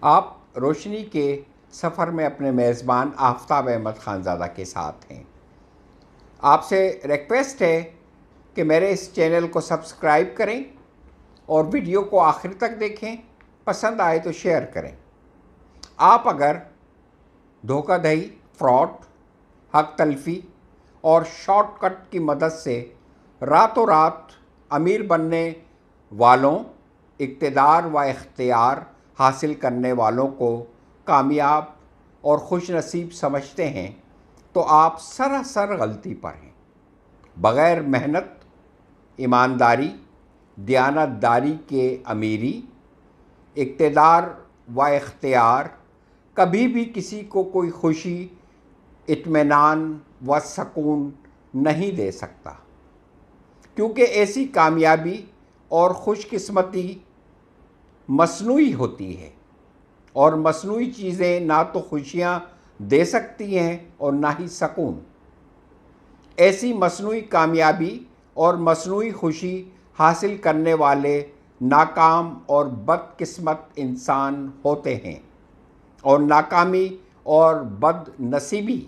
آپ روشنی کے سفر میں اپنے میزبان آفتاب احمد خانزادہ کے ساتھ ہیں۔ آپ سے ریکویسٹ ہے کہ میرے اس چینل کو سبسکرائب کریں اور ویڈیو کو آخر تک دیکھیں، پسند آئے تو شیئر کریں۔ آپ اگر دھوکہ دہی، فراڈ، حق تلفی اور شارٹ کٹ کی مدد سے راتوں رات امیر بننے والوں، اقتدار و اختیار حاصل کرنے والوں کو کامیاب اور خوش نصیب سمجھتے ہیں تو آپ سراسر غلطی پر ہیں۔ بغیر محنت، ایمانداری، دیانت داری کے امیری، اقتدار و اختیار کبھی بھی کسی کو کوئی خوشی، اطمینان و سکون نہیں دے سکتا، کیونکہ ایسی کامیابی اور خوش قسمتی مصنوعی ہوتی ہے، اور مصنوعی چیزیں نہ تو خوشیاں دے سکتی ہیں اور نہ ہی سکون۔ ایسی مصنوعی کامیابی اور مصنوعی خوشی حاصل کرنے والے ناکام اور بد قسمت انسان ہوتے ہیں، اور ناکامی اور بد نصیبی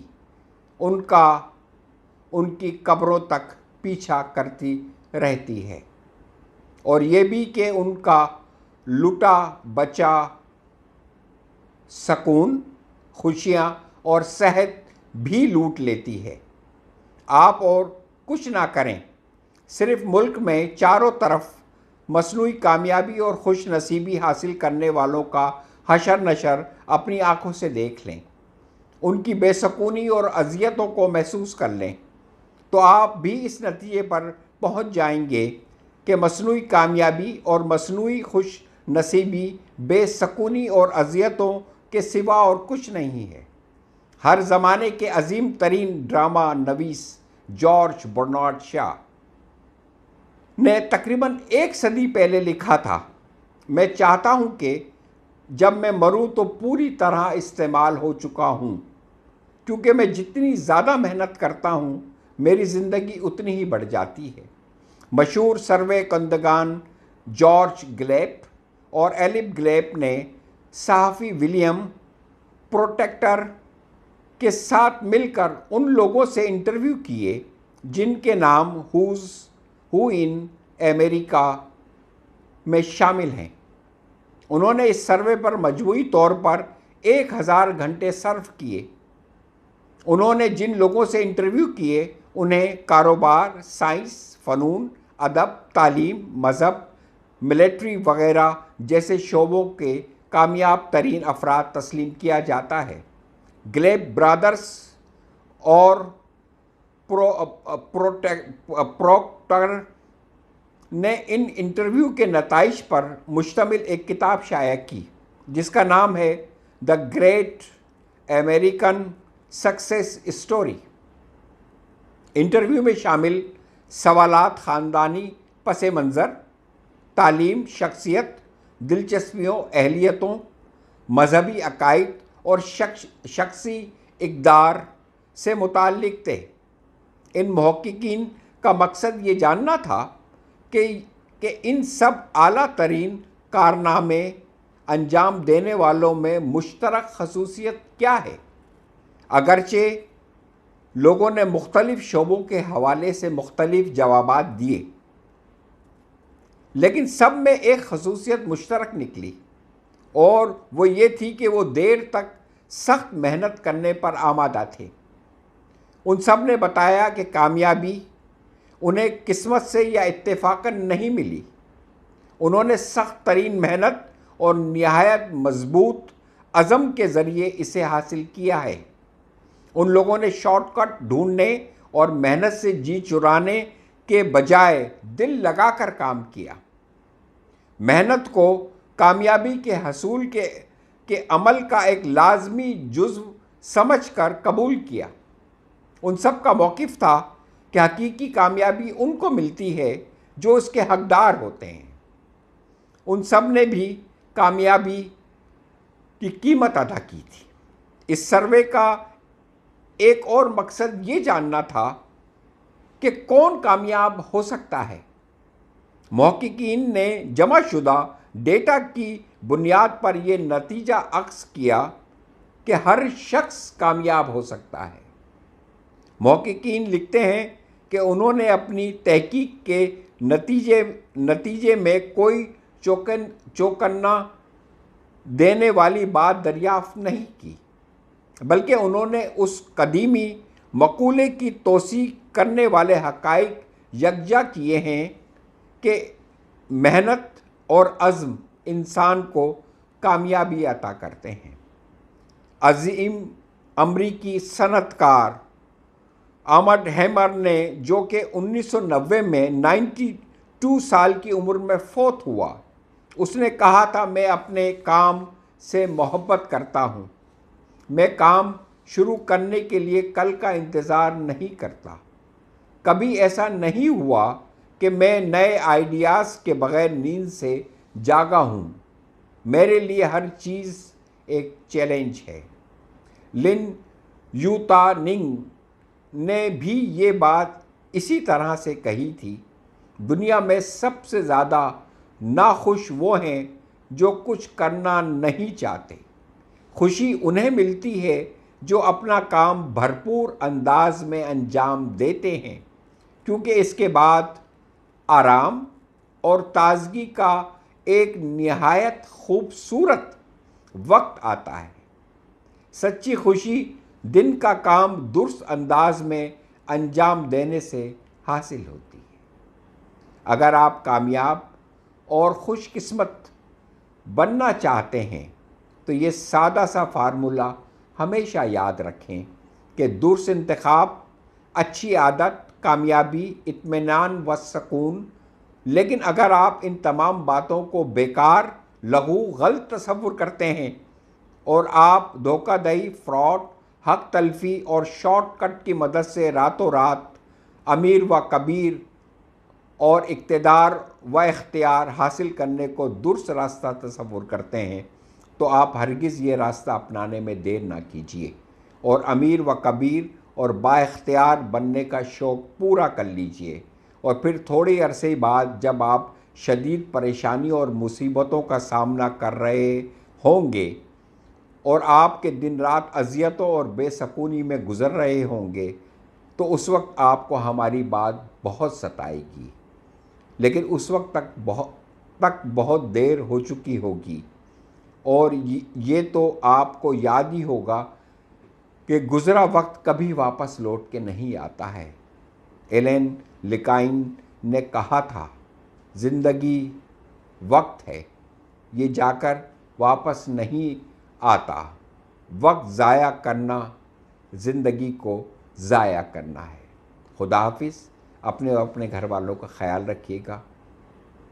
ان کی قبروں تک پیچھا کرتی رہتی ہے، اور یہ بھی کہ ان کا لوٹا بچا سکون، خوشیاں اور صحت بھی لوٹ لیتی ہے۔ آپ اور کچھ نہ کریں، صرف ملک میں چاروں طرف مصنوعی کامیابی اور خوش نصیبی حاصل کرنے والوں کا حشر نشر اپنی آنکھوں سے دیکھ لیں، ان کی بے سکونی اور اذیتوں کو محسوس کر لیں، تو آپ بھی اس نتیجے پر پہنچ جائیں گے کہ مصنوعی کامیابی اور مصنوعی خوش نصیبی بے سکونی اور اذیتوں کے سوا اور کچھ نہیں ہے۔ ہر زمانے کے عظیم ترین ڈرامہ نویس جارج برنارڈ شاہ نے تقریباً 1 صدی پہلے لکھا تھا، میں چاہتا ہوں کہ جب میں مروں تو پوری طرح استعمال ہو چکا ہوں، کیونکہ میں جتنی زیادہ محنت کرتا ہوں میری زندگی اتنی ہی بڑھ جاتی ہے۔ مشہور سروے کنندگان جارج گلیپ اور ایلب گلیپ نے صحافی ولیم پروٹیکٹر کے ساتھ مل کر ان لوگوں سے انٹرویو کیے جن کے نام ہو ان امریکہ میں شامل ہیں۔ انہوں نے اس سروے پر مجموعی طور پر 1000 گھنٹے صرف کیے۔ انہوں نے جن لوگوں سے انٹرویو کیے انہیں کاروبار، سائنس، فنون، ادب، تعلیم، مذہب، ملٹری وغیرہ جیسے شعبوں کے کامیاب ترین افراد تسلیم کیا جاتا ہے۔ گلیپ برادرز اور پروکٹر نے ان انٹرویو کے نتائج پر مشتمل ایک کتاب شائع کی جس کا نام ہے the great American success story. Interview میں شامل سوالات خاندانی پس منظر، تعلیم، شخصیت، دلچسپیوں، اہلیتوں، مذہبی عقائد اور شخصی اقدار سے متعلق تھے۔ ان محققین کا مقصد یہ جاننا تھا کہ ان سب اعلیٰ ترین کارنامے انجام دینے والوں میں مشترک خصوصیت کیا ہے۔ اگرچہ لوگوں نے مختلف شعبوں کے حوالے سے مختلف جوابات دیے، لیکن سب میں ایک خصوصیت مشترک نکلی، اور وہ یہ تھی کہ وہ دیر تک سخت محنت کرنے پر آمادہ تھے۔ ان سب نے بتایا کہ کامیابی انہیں قسمت سے یا اتفاقاً نہیں ملی، انہوں نے سخت ترین محنت اور نہایت مضبوط عزم کے ذریعے اسے حاصل کیا ہے۔ ان لوگوں نے شارٹ کٹ ڈھونڈنے اور محنت سے جی چرانے کے بجائے دل لگا کر کام کیا، محنت کو کامیابی کے حصول کے عمل کا ایک لازمی جزو سمجھ کر قبول کیا۔ ان سب کا موقف تھا کہ حقیقی کامیابی ان کو ملتی ہے جو اس کے حقدار ہوتے ہیں۔ ان سب نے بھی کامیابی کی قیمت ادا کی تھی۔ اس سروے کا ایک اور مقصد یہ جاننا تھا کہ کون کامیاب ہو سکتا ہے۔ محققین نے جمع شدہ ڈیٹا کی بنیاد پر یہ نتیجہ اخذ کیا کہ ہر شخص کامیاب ہو سکتا ہے۔ محققین لکھتے ہیں کہ انہوں نے اپنی تحقیق کے نتیجے میں کوئی چوکنا دینے والی بات دریافت نہیں کی، بلکہ انہوں نے اس قدیمی مقولے کی توثیق کرنے والے حقائق یکجا کیے ہیں کہ محنت اور عزم انسان کو کامیابی عطا کرتے ہیں۔ عظیم امریکی صنعت کار آرمڈ ہیمر نے، جو کہ 1990 میں 92 سال کی عمر میں فوت ہوا، اس نے کہا تھا، میں اپنے کام سے محبت کرتا ہوں۔ میں کام شروع کرنے کے لیے کل کا انتظار نہیں کرتا۔ کبھی ایسا نہیں ہوا کہ میں نئے آئیڈیاز کے بغیر نیند سے جاگا ہوں۔ میرے لیے ہر چیز ایک چیلنج ہے۔ لن یوتاننگ نے بھی یہ بات اسی طرح سے کہی تھی۔ دنیا میں سب سے زیادہ ناخوش وہ ہیں جو کچھ کرنا نہیں چاہتے۔ خوشی انہیں ملتی ہے جو اپنا کام بھرپور انداز میں انجام دیتے ہیں، کیونکہ اس کے بعد آرام اور تازگی کا ایک نہایت خوبصورت وقت آتا ہے۔ سچی خوشی دن کا کام درست انداز میں انجام دینے سے حاصل ہوتی ہے۔ اگر آپ کامیاب اور خوش قسمت بننا چاہتے ہیں تو یہ سادہ سا فارمولہ ہمیشہ یاد رکھیں کہ درست انتخاب، اچھی عادت، کامیابی، اطمینان و سکون۔ لیکن اگر آپ ان تمام باتوں کو بیکار، لغو، غلط تصور کرتے ہیں اور آپ دھوکہ دہی، فراڈ، حق تلفی اور شارٹ کٹ کی مدد سے راتوں رات امیر و کبیر اور اقتدار و اختیار حاصل کرنے کو درست راستہ تصور کرتے ہیں، تو آپ ہرگز یہ راستہ اپنانے میں دیر نہ کیجیے اور امیر و کبیر اور با اختیار بننے کا شوق پورا کر لیجیے، اور پھر تھوڑے عرصے بعد جب آپ شدید پریشانی اور مصیبتوں کا سامنا کر رہے ہوں گے اور آپ کے دن رات اذیتوں اور بے سکونی میں گزر رہے ہوں گے، تو اس وقت آپ کو ہماری بات بہت ستائے گی، لیکن اس وقت تک بہت دیر ہو چکی ہوگی، اور یہ تو آپ کو یاد ہی ہوگا کہ گزرا وقت کبھی واپس لوٹ کے نہیں آتا ہے۔ ایلن لیکائن نے کہا تھا، زندگی وقت ہے، یہ جا کر واپس نہیں آتا۔ وقت ضائع کرنا زندگی کو ضائع کرنا ہے۔ خدا حافظ۔ اپنے اور اپنے گھر والوں کا خیال رکھیے گا۔